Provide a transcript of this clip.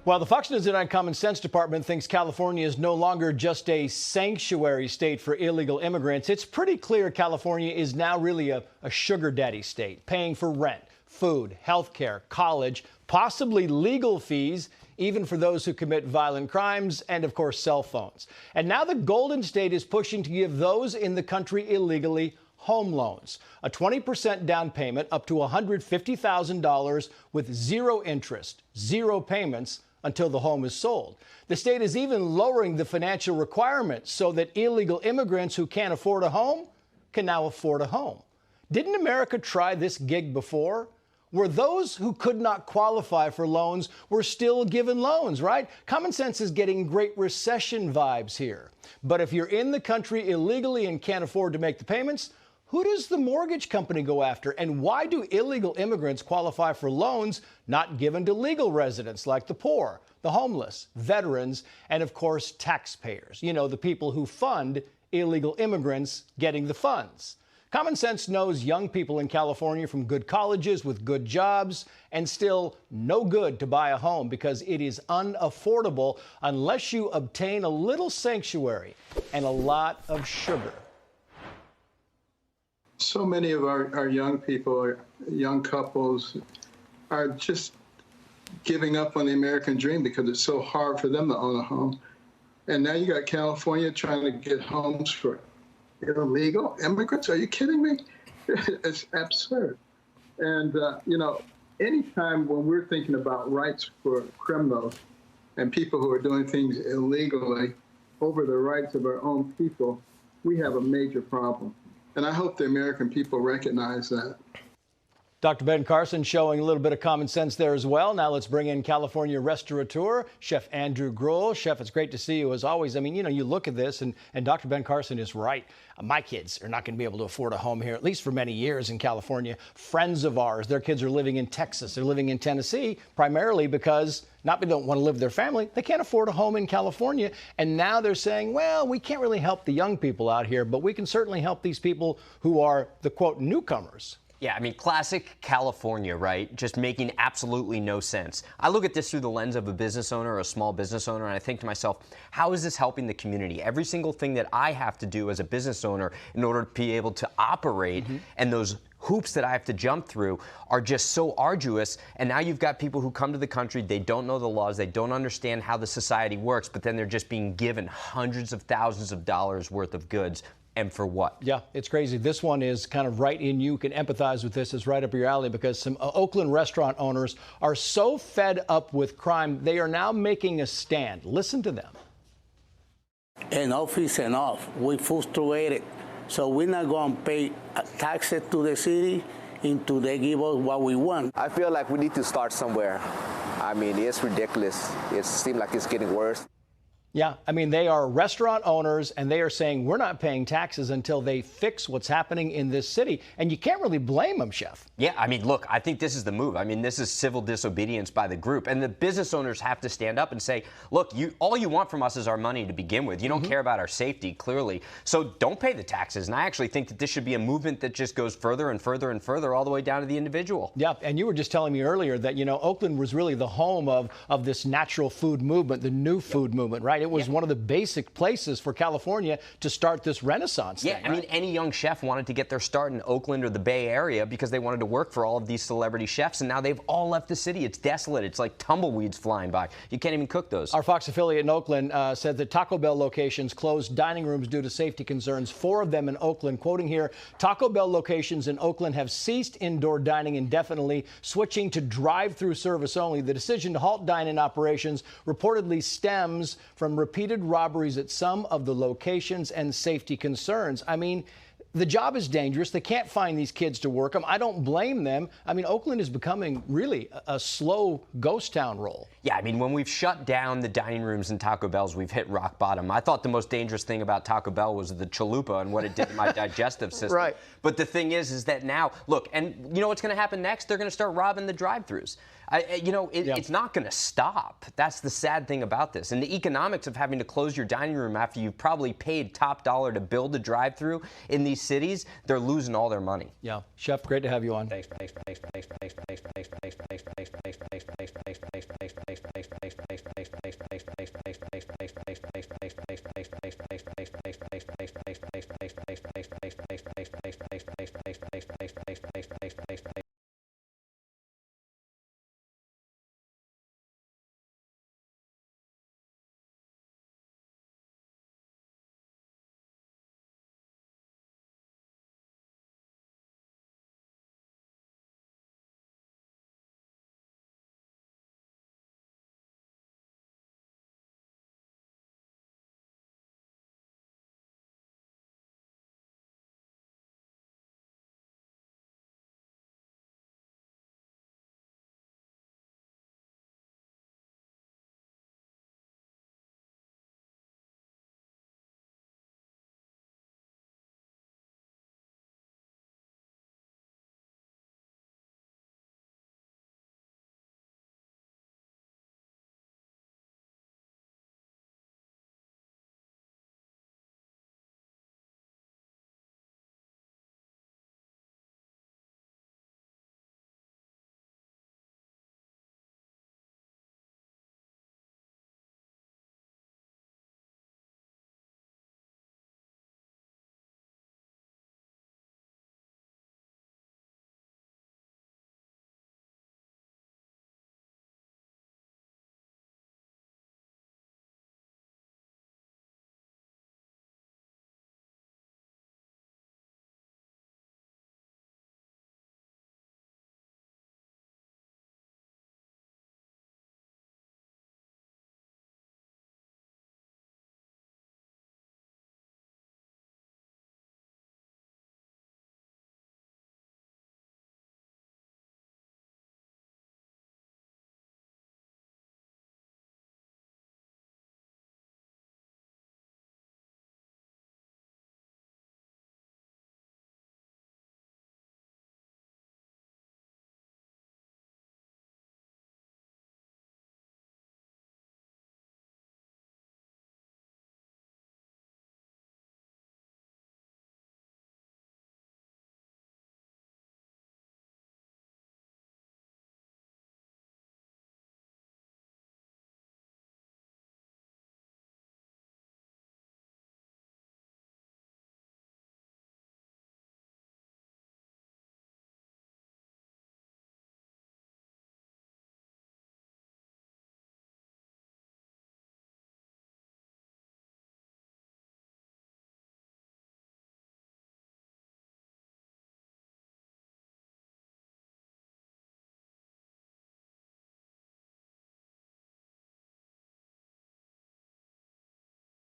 Well, the Fox News and Uncommon Sense Department thinks California is no longer just a sanctuary state for illegal immigrants. It's pretty clear California is now really a sugar daddy state, paying for rent, food, health care, college, possibly legal fees, even for those who commit violent crimes, and of course, cell phones. And now the Golden State is pushing to give those in the country illegally home loans, a 20% down payment up to $150,000 with zero interest, zero payments until the home is sold. The state is even lowering the financial requirements so that illegal immigrants who can't afford a home can now afford a home. Didn't America try this gig before? Where those who could not qualify for loans were still given loans, right? Common sense is getting Great Recession vibes here. But if you're in the country illegally and can't afford to make the payments, who does the mortgage company go after? And why do illegal immigrants qualify for loans not given to legal residents like the poor, the homeless, veterans, and of course, taxpayers? You know, the people who fund illegal immigrants getting the funds. Common sense knows young people in California from good colleges with good jobs and still no good to buy a home because it is unaffordable unless you obtain a little sanctuary and a lot of sugar. So many of our young people, young couples, are just giving up on the American dream because it's so hard for them to own a home. And now you got California trying to get homes for illegal immigrants. Are you kidding me? It's absurd. And, you know, anytime when we're thinking about rights for criminals and people who are doing things illegally over the rights of our own people, we have a major problem. And I hope the American people recognize that. Dr. Ben Carson showing a little bit of common sense there as well. Now let's bring in California restaurateur, Chef Andrew Gruel. Chef, it's great to see you as always. I mean, you know, you look at this and Dr. Ben Carson is right. My kids are not going to be able to afford a home here, at least for many years in California. Friends of ours, their kids are living in Texas. They're living in Tennessee, primarily because not they don't want to live with their family. They can't afford a home in California. And now they're saying, well, we can't really help the young people out here, but we can certainly help these people who are the, quote, newcomers. Yeah, I mean, classic California, right? Just making absolutely no sense. I look at this through the lens of a business owner or a small business owner, and I think to myself, how is this helping the community? Every single thing that I have to do as a business owner in order to be able to operate and those hoops that I have to jump through are just so arduous. And now you've got people who come to the country, they don't know the laws, they don't understand how the society works, but then they're just being given hundreds of thousands of dollars worth of goods. And for what? Yeah, it's crazy. This one is kind of right in. You can empathize with this. It's right up your alley because some Oakland restaurant owners are so fed up with crime, they are now making a stand. Listen to them. Enough is enough. We're frustrated. So we're not going to pay taxes to the city until they give us what we want. I feel like we need to start somewhere. I mean, it's ridiculous. It seems like it's getting worse. Yeah, I mean, they are restaurant owners, and they are saying we're not paying taxes until they fix what's happening in this city. And you can't really blame them, Chef. Yeah, I mean, look, I think this is the move. I mean, this is civil disobedience by the group. And the business owners have to stand up and say, look, all you want from us is our money to begin with. You don't care about our safety, clearly. So don't pay the taxes. And I actually think that this should be a movement that just goes further and further and further all the way down to the individual. Yeah, and you were just telling me earlier that, you know, Oakland was really the home of this natural food movement, the new food movement, right? It was one of the basic places for California to start this renaissance thing, I mean, any young chef wanted to get their start in Oakland or the Bay Area because they wanted to work for all of these celebrity chefs, and now they've all left the city. It's desolate. It's like tumbleweeds flying by. You can't even cook those. Our Fox affiliate in Oakland said that Taco Bell locations closed dining rooms due to safety concerns. 4 of them in Oakland. Quoting here, Taco Bell locations in Oakland have ceased indoor dining indefinitely, switching to drive-through service only. The decision to halt dine-in operations reportedly stems from repeated robberies at some of the locations and safety concerns. I mean, the job is dangerous. They can't find these kids to work them. I don't blame them. I mean, Oakland is becoming really a slow ghost town role. Yeah, I mean, when we've shut down the dining rooms in Taco Bell's, we've hit rock bottom. I thought the most dangerous thing about Taco Bell was the chalupa and what it did to my digestive system. Right. But the thing is that now, look, and you know what's going to happen next? They're going to start robbing the drive-thrus. It's not going to stop. That's the sad thing about this. And the economics of having to close your dining room after you've probably paid top dollar to build a drive-thru in these cities, they're losing all their money. Yeah. Chef, great to have you on. Thanks. Thanks.